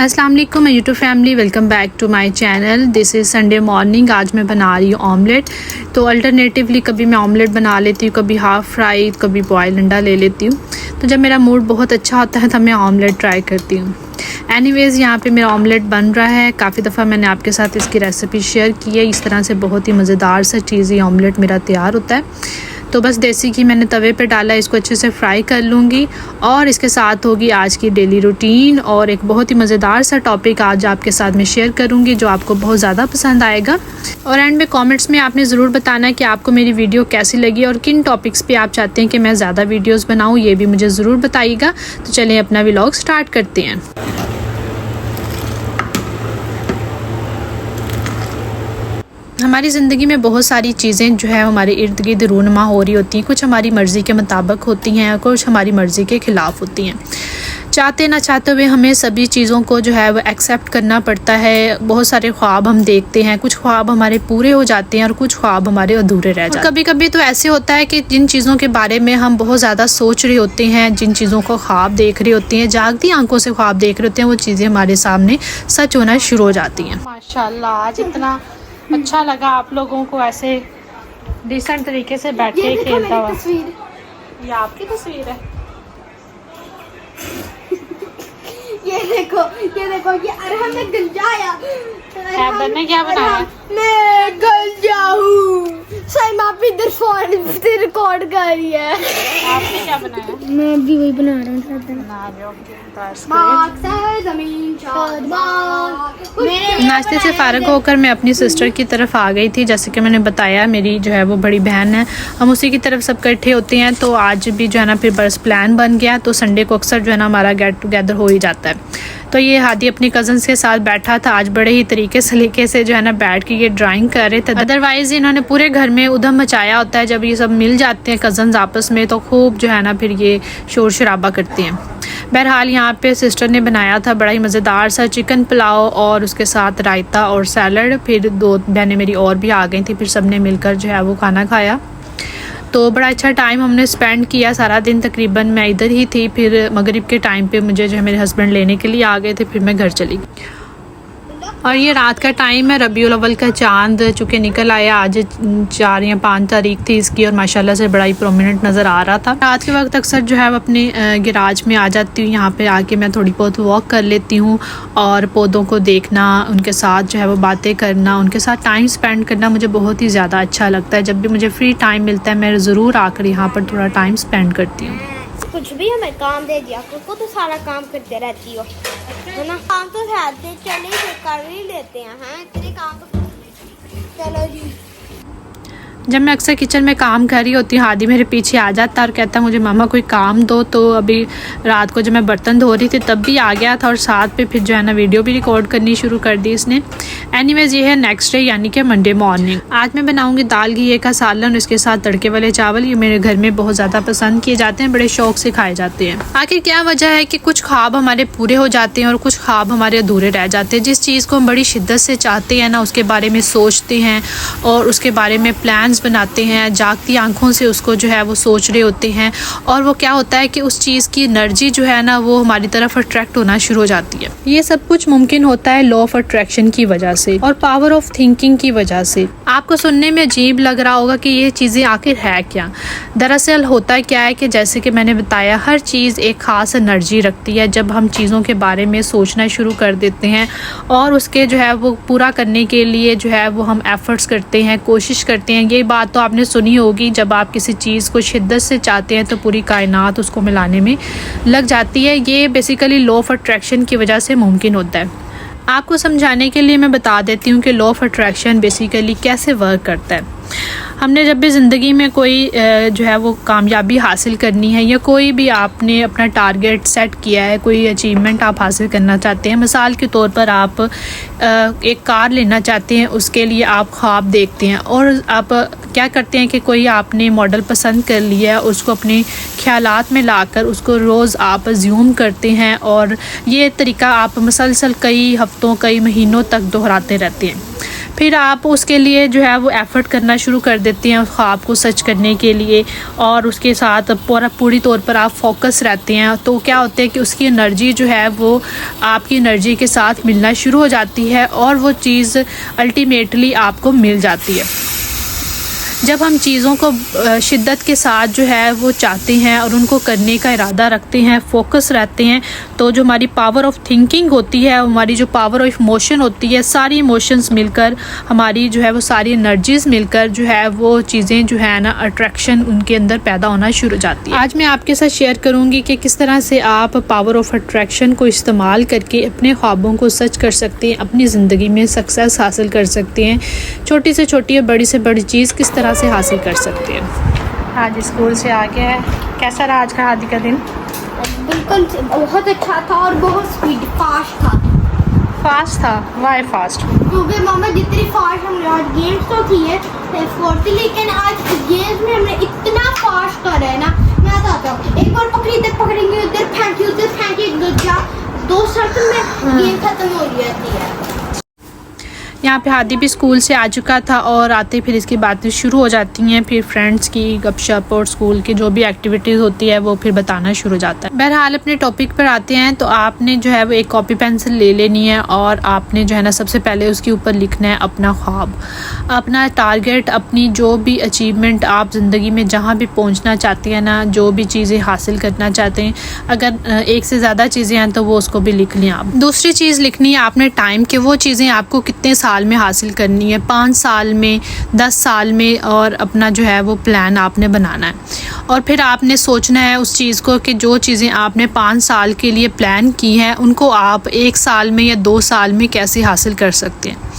अस्सलाम वालेकुम YouTube family, welcome back to my channel. This is Sunday morning. आज मैं बना रही हूँ ऑमलेट। तो अल्टरनेटिवली कभी मैं ऑमलेट बना लेती हूँ, कभी हाफ़ फ्राई, कभी बॉयल अंडा ले लेती हूँ। तो जब मेरा मूड बहुत अच्छा होता है तब मैं ऑमलेट ट्राई करती हूँ। एनीवेज़ यहाँ पे मेरा ऑमलेट बन रहा है। काफ़ी दफ़ा मैंने आपके साथ इसकी रेसिपी शेयर की है। इस तरह से बहुत ही मज़ेदार सा चीज़ ये ऑमलेट मेरा तैयार होता है। तो बस देसी घी मैंने तवे पे डाला, इसको अच्छे से फ्राई कर लूँगी और इसके साथ होगी आज की डेली रूटीन और एक बहुत ही मज़ेदार सा टॉपिक आज आपके साथ मैं शेयर करूँगी जो आपको बहुत ज़्यादा पसंद आएगा। और एंड में कमेंट्स में आपने ज़रूर बताना है कि आपको मेरी वीडियो कैसी लगी और किन टॉपिक्स पे आप चाहते हैं कि मैं ज़्यादा वीडियोज़ बनाऊँ, ये भी मुझे ज़रूर बताइएगा। तो चलिए अपना व्लॉग स्टार्ट करते हैं। हमारी ज़िंदगी में बहुत सारी चीज़ें जो है हमारे इर्द गिर्द रूनुमा हो रही होती हैं। कुछ हमारी मर्ज़ी के मुताबिक होती हैं, कुछ हमारी मर्ज़ी के ख़िलाफ़ होती हैं। चाहते ना चाहते हुए हमें सभी चीज़ों को जो है वो एक्सेप्ट करना पड़ता है। बहुत सारे ख्वाब हम देखते हैं, कुछ ख्वाब हमारे पूरे हो जाते हैं और कुछ ख्वाब हमारे अधूरे रह जाते हैं। कभी कभी तो ऐसे होता है कि जिन चीज़ों के बारे में हम बहुत ज़्यादा सोच रहे होते हैं, जिन चीज़ों को ख्वाब देख रहे होते हैं, जागती आंखों से ख्वाब देख रहे होते हैं, वो चीज़ें हमारे सामने सच होना शुरू हो जाती हैं। माशाल्लाह आज इतना अच्छा लगा आप लोगों को ऐसे डिसेंट तरीके से बैठ के खेलता हुआ। ये आपकी तस्वीर है। ये देखो ये अरहम ने गंजाया। ने क्या बनाया? मैं गंजा हूँ। सही में आप इधर फोन पे रिकॉर्ड कर रही है। आपने क्या बनाया? मैं भी वही बना रहा हूँ। नाश्ते से फ़ारग होकर मैं अपनी सिस्टर की तरफ आ गई थी। जैसे कि मैंने बताया, मेरी जो है वो बड़ी बहन है, हम उसी की तरफ सब इकट्ठे होते हैं। तो आज भी जो है ना फिर बस प्लान बन गया। तो संडे को अक्सर जो है ना हमारा गेट टुगेदर हो ही जाता है। तो ये हादी अपनी कज़न्स के साथ बैठा था। आज बड़े ही तरीके सलीके से जो है ना बैठ के ये ड्राइंग कर रहे थे। अदरवाइज़ इन्होंने पूरे घर में उधम मचाया होता है। जब ये सब मिल जाते हैं कज़न्स आपस में तो खूब जो है ना फिर ये शोर शराबा करते हैं। बहरहाल यहाँ पे सिस्टर ने बनाया था बड़ा ही मज़ेदार सा चिकन पुलाव और उसके साथ रायता और सैलड। फिर दो बहनें मेरी और भी आ गई थी, फिर सब ने मिलकर जो है वो खाना खाया। तो बड़ा अच्छा टाइम हमने स्पेंड किया। सारा दिन तकरीबन मैं इधर ही थी। फिर मगरिब के टाइम पे मुझे जो है मेरे हस्बैंड लेने के लिए आ गए थे, फिर मैं घर चली गई। और ये रात का टाइम है। रबीउल अव्वल का चांद चूँकि निकल आया, आज 4 या 5 तारीख थी इसकी और माशाल्लाह से बड़ा ही प्रोमिनेंट नज़र आ रहा था। रात के वक्त अक्सर जो है अपने गैराज में आ जाती हूँ। यहाँ पे आके मैं थोड़ी बहुत वॉक कर लेती हूँ और पौधों को देखना, उनके साथ जो है वो बातें करना, उनके साथ टाइम स्पेंड करना मुझे बहुत ही ज़्यादा अच्छा लगता है। जब भी मुझे फ्री टाइम मिलता है मैं ज़रूर आकर यहाँ पर थोड़ा टाइम स्पेंड करती हूँ। कुछ भी हमें काम दे दिया को तो सारा काम करते रहती हो, है ना। काम तो है, चलिए कर ही लेते हैं। इतने काम तो चलो जी। जब मैं अक्सर किचन में काम कर रही होती हूँ, हादी मेरे पीछे आ जाता और कहता मुझे मामा कोई काम दो। तो अभी रात को जब मैं बर्तन धो रही थी तब भी आ गया था और साथ पे फिर जो है ना वीडियो भी रिकॉर्ड करनी शुरू कर दी इसने। एनीवेज ये है नेक्स्ट डे यानी कि मंडे मॉर्निंग। आज मैं बनाऊंगी दाल घिये का सालन, इसके साथ तड़के वाले चावल। ये मेरे घर में बहुत ज़्यादा पसंद किए जाते हैं, बड़े शौक से खाए जाते हैं। आखिर क्या वजह है कि कुछ ख्वाब हमारे पूरे हो जाते हैं और कुछ ख्वाब हमारे अधूरे रह जाते हैं। जिस चीज़ को हम बड़ी शिद्दत से चाहते हैं ना, उसके बारे में सोचते हैं और उसके बारे में प्लान बनाते हैं, जागती आंखों से उसको जो है वो सोच रहे होते हैं। और वो क्या होता है कि उस चीज़ की एनर्जी जो है ना वो हमारी तरफ अट्रैक्ट होना शुरू हो जाती है। ये सब कुछ मुमकिन होता है लॉ ऑफ अट्रैक्शन की वजह से और पावर ऑफ थिंकिंग की वजह से। आपको सुनने में अजीब लग रहा होगा कि ये चीज़ें आखिर है क्या। दरअसल होता क्या है कि जैसे कि मैंने बताया, हर चीज़ एक ख़ास एनर्जी रखती है। जब हम चीज़ों के बारे में सोचना शुरू कर देते हैं और उसके जो है वो पूरा करने के लिए जो है वो हम एफ़र्ट्स करते हैं, कोशिश करते हैं। ये बात तो आपने सुनी होगी, जब आप किसी चीज़ को शिद्दत से चाहते हैं तो पूरी कायनात उसको मिलाने में लग जाती है। ये बेसिकली लॉ ऑफ अट्रैक्शन की वजह से मुमकिन होता है। आपको समझाने के लिए मैं बता देती हूँ कि लॉ ऑफ अट्रैक्शन बेसिकली कैसे वर्क करता है। हमने जब भी ज़िंदगी में कोई जो है वो कामयाबी हासिल करनी है या कोई भी आपने अपना टारगेट सेट किया है, कोई अचीवमेंट आप हासिल करना चाहते हैं, मिसाल के तौर पर आप एक कार लेना चाहते हैं, उसके लिए आप ख्वाब देखते हैं और आप क्या करते हैं कि कोई आपने मॉडल पसंद कर लिया है, उसको अपने ख्यालात में लाकर उसको रोज़ आप अज्यूम करते हैं और ये तरीका आप मुसलसल कई हफ्तों कई महीनों तक दोहराते रहते हैं। फिर आप उसके लिए जो है वो एफ़र्ट करना शुरू कर देती हैं उस ख्वाब को सच करने के लिए, और उसके साथ पूरी तौर पर आप फोकस रहते हैं। तो क्या होता है कि उसकी एनर्जी जो है वो आपकी एनर्जी के साथ मिलना शुरू हो जाती है और वो चीज़ अल्टीमेटली आपको मिल जाती है। जब हम चीज़ों को शिद्दत के साथ जो है वो चाहते हैं और उनको करने का इरादा रखते हैं, फोकस रहते हैं, तो जो हमारी पावर ऑफ थिंकिंग होती है, हमारी जो पावर ऑफ इमोशन होती है, सारी इमोशंस मिलकर, हमारी जो है वो सारी एनर्जीज़ मिलकर जो है वो चीज़ें जो है ना अट्रैक्शन उनके अंदर पैदा होना शुरू हो जाती है। आज मैं आपके साथ शेयर करूँगी कि किस तरह से आप पावर ऑफ अट्रैक्शन को इस्तेमाल करके अपने ख्वाबों को सच कर सकते हैं, अपनी ज़िंदगी में सक्सेस हासिल कर सकते हैं। छोटी से छोटी और बड़ी से बड़ी चीज़ किस तरह से हासिल कर सकते हैं। आज स्कूल से आ गया है, कैसा रहा आज का हादी का दिन? बिल्कुल बहुत अच्छा था और बहुत स्पीड फास्ट था। फास्ट था? Why fast? क्योंकि मामा जितनी फास्ट हम आज गेम्स तो थी है फोर्थ, लेकिन आज गेम्स में हमने इतना फास्ट करा है ना, मैं आता हूँ एक बार पकड़ी इधर पकड़ेंगे उधर फेंकी उधर फेंकी, दो सर्कल में गेम खत्म हो जाती है। यहाँ पे हादी भी स्कूल से आ चुका था और आते फिर इसकी बातें शुरू हो जाती हैं, फिर फ्रेंड्स की गपशप और स्कूल की जो भी एक्टिविटीज़ होती है वो फिर बताना शुरू हो जाता है। बहरहाल अपने टॉपिक पर आते हैं, तो आपने जो है वो एक कॉपी पेंसिल ले लेनी है और आपने जो है ना सबसे पहले उसके ऊपर लिखना है अपना ख्वाब, अपना टारगेट, अपनी जो भी अचीवमेंट आप ज़िंदगी में जहाँ भी पहुँचना चाहती हैं ना, जो भी चीज़ें हासिल करना चाहते हैं, अगर एक से ज़्यादा चीज़ें हैं तो वो उसको भी लिख लें आप। दूसरी चीज़ लिखनी है आपने टाइम के, वो चीज़ें आपको कितने साल में हासिल करनी है, 5 साल में, 10 साल में, और अपना जो है वो प्लान आपने बनाना है। और फिर आपने सोचना है उस चीज़ को कि जो चीज़ें आपने 5 साल के लिए प्लान की हैं उनको आप 1 साल में या 2 साल में कैसे हासिल कर सकते हैं।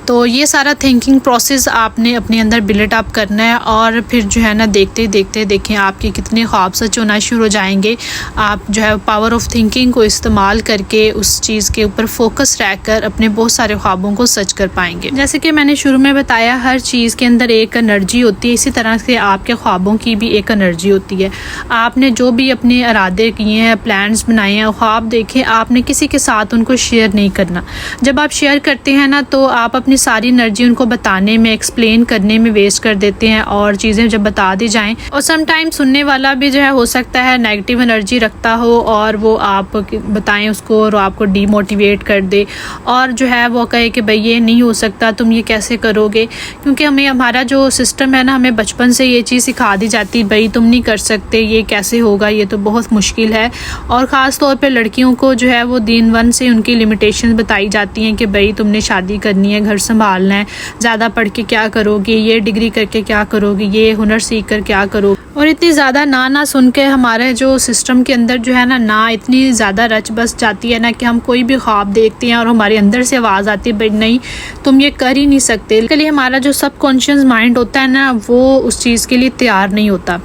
तो ये सारा थिंकिंग प्रोसेस आपने अपने अंदर बिल्ड अप करना है और फिर जो है ना देखते देखते देखें आपके कितने ख्वाब सच होना शुरू हो जाएंगे। आप जो है पावर ऑफ थिंकिंग को इस्तेमाल करके उस चीज़ के ऊपर फोकस रहकर अपने बहुत सारे ख्वाबों को सच कर पाएंगे। जैसे कि मैंने शुरू में बताया, हर चीज़ के अंदर एक एनर्जी होती है, इसी तरह से आपके ख्वाबों की भी एक एनर्जी होती है। आपने जो भी अपने इरादे किए हैं, प्लान्स बनाए हैं, ख्वाब देखे, आपने किसी के साथ उनको शेयर नहीं करना। जब आप शेयर करते हैं ना तो आप अपनी सारी एनर्जी उनको बताने में, एक्सप्लेन करने में वेस्ट कर देते हैं, और चीज़ें जब बता दी जाएं, और समटाइम सुनने वाला भी जो है हो सकता है नेगेटिव एनर्जी रखता हो और वो आप बताएं उसको और आपको डीमोटिवेट कर दे और जो है वो कहे कि भाई ये नहीं हो सकता, तुम ये कैसे करोगे। क्योंकि हमारा जो सिस्टम है ना, हमें बचपन से ये चीज़ सिखा दी जाती, भाई तुम नहीं कर सकते, ये कैसे होगा, ये तो बहुत मुश्किल है। और ख़ास तौर पे लड़कियों को जो है वो दिन 1 से उनकी लिमिटेशन बताई जाती हैं कि भाई तुमने शादी करनी है, घर संभालना है, ज़्यादा पढ़ के क्या करोगे, ये डिग्री करके क्या करोगे, ये हुनर सीख कर क्या करोगे। और इतनी ज़्यादा ना सुन के हमारे जो सिस्टम के अंदर जो है ना इतनी ज़्यादा रच बस जाती है ना कि हम कोई भी ख्वाब देखते हैं और हमारे अंदर से आवाज़ आती है भाई नहीं तुम ये कर ही नहीं सकते। इसके लिए हमारा जो सबकॉन्शियस माइंड होता है ना वो उस चीज़ के लिए तैयार नहीं होता।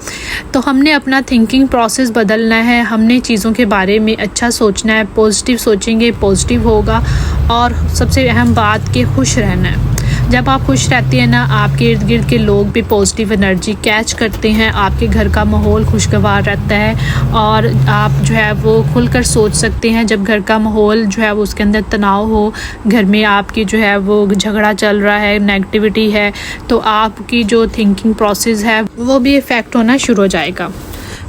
तो हमने अपना थिंकिंग प्रोसेस बदलना है, हमने चीज़ों के बारे में अच्छा सोचना है, पॉजिटिव सोचेंगे पॉजिटिव होगा। और सबसे अहम बात कि खुश रहना है। जब आप खुश रहती हैं ना, आपके इर्द गिर्द के लोग भी पॉजिटिव एनर्जी कैच करते हैं, आपके घर का माहौल खुशगवार रहता है और आप जो है वो खुलकर सोच सकते हैं। जब घर का माहौल जो है वो उसके अंदर तनाव हो, घर में आपकी जो है वो झगड़ा चल रहा है, नेगेटिविटी है, तो आपकी जो थिंकिंग प्रोसेस है वो भी इफ़ेक्ट होना शुरू हो जाएगा।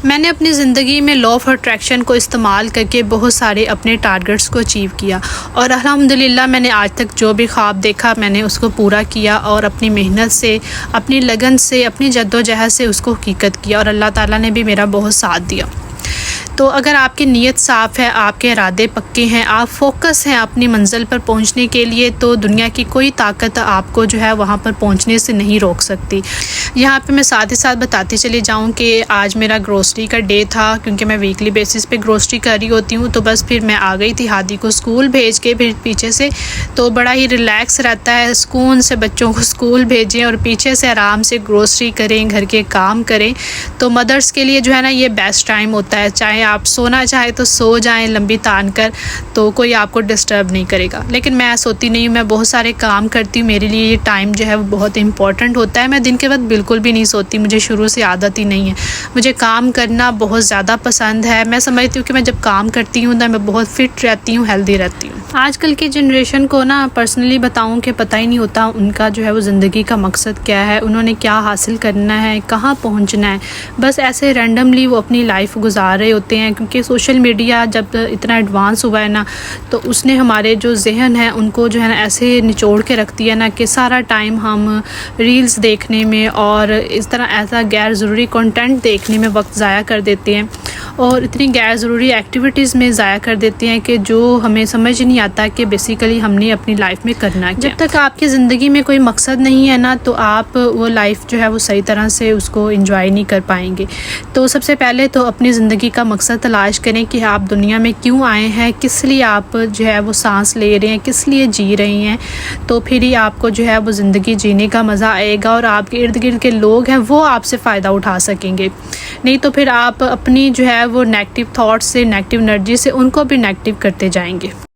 मैंने अपनी ज़िंदगी में लॉ ऑफ अट्रैक्शन को इस्तेमाल करके बहुत सारे अपने टारगेट्स को अचीव किया और अल्हम्दुलिल्लाह मैंने आज तक जो भी ख्वाब देखा मैंने उसको पूरा किया और अपनी मेहनत से, अपनी लगन से, अपनी जद्दोजहद से उसको हकीकत किया और अल्लाह ताला ने भी मेरा बहुत साथ दिया। तो अगर आपकी नीयत साफ़ है, आपके इरादे पक्के हैं, आप फोकस हैं अपनी मंजिल पर पहुंचने के लिए, तो दुनिया की कोई ताकत आपको जो है वहां पर पहुंचने से नहीं रोक सकती। यहाँ पे मैं साथ ही साथ बताती चली जाऊँ कि आज मेरा ग्रोसरी का डे था, क्योंकि मैं वीकली बेसिस पे ग्रोसरी कर रही होती हूँ। तो बस फिर मैं आ गई थी हादी को स्कूल भेज के, फिर पीछे से तो बड़ा ही रिलैक्स रहता है, सुकून से बच्चों को स्कूल भेजें और पीछे से आराम से ग्रोसरी करें, घर के काम करें। तो मदर्स के लिए जो है ना ये बेस्ट टाइम होता है, चाहे आप सोना चाहे तो सो जाएं लंबी तान कर, तो कोई आपको डिस्टर्ब नहीं करेगा। लेकिन मैं सोती नहीं हूँ, मैं बहुत सारे काम करती हूँ, मेरे लिए ये टाइम जो है वो बहुत इंपॉर्टेंट होता है। मैं दिन के वक्त बिल्कुल भी नहीं सोती, मुझे शुरू से आदत ही नहीं है। मुझे काम करना बहुत ज़्यादा पसंद है। मैं समझती हूँ कि मैं जब काम करती हूँ ना मैं बहुत फिट रहती हूँ, हेल्दी रहती हूँ। आजकल की जनरेशन को ना पर्सनली बताऊँ कि पता ही नहीं होता उनका जो है वो ज़िंदगी का मकसद क्या है, उन्होंने क्या हासिल करना है, कहाँ पहुँचना है। बस ऐसे रैंडमली वो अपनी लाइफ गुजार रहे होते हैं, क्योंकि सोशल मीडिया जब इतना एडवांस हुआ है ना, तो उसने हमारे जो जहन है उनको जो है ना ऐसे निचोड़ के रख दिया ना कि सारा टाइम हम रील्स देखने में और इस तरह ऐसा गैर ज़रूरी कंटेंट देखने में वक्त ज़ाया कर देते हैं और इतनी गैर ज़रूरी एक्टिविटीज़ में ज़ाया कर देते हैं कि जो हमें समझ नहीं आता कि बेसिकली हमने अपनी लाइफ में करना क्या। जब तक आपकी ज़िंदगी में कोई मकसद नहीं है ना, तो आप वो लाइफ जो है वो सही तरह से उसको एंजॉय नहीं कर पाएंगे। तो सबसे पहले तो अपनी ज़िंदगी का मकसद तलाश करें कि आप दुनिया में क्यों आए हैं, किस लिए आप जो है वो सांस ले रहे हैं, किस लिए जी रहे हैं। तो फिर ही आपको जो है वो ज़िंदगी जीने का मज़ा आएगा और आपके इर्द गिर्द के लोग हैं वो आपसे फ़ायदा उठा सकेंगे। नहीं तो फिर आप अपनी जो है वो नेगेटिव थॉट्स से, नेगेटिव एनर्जी से उनको भी नेगेटिव करते जाएंगे।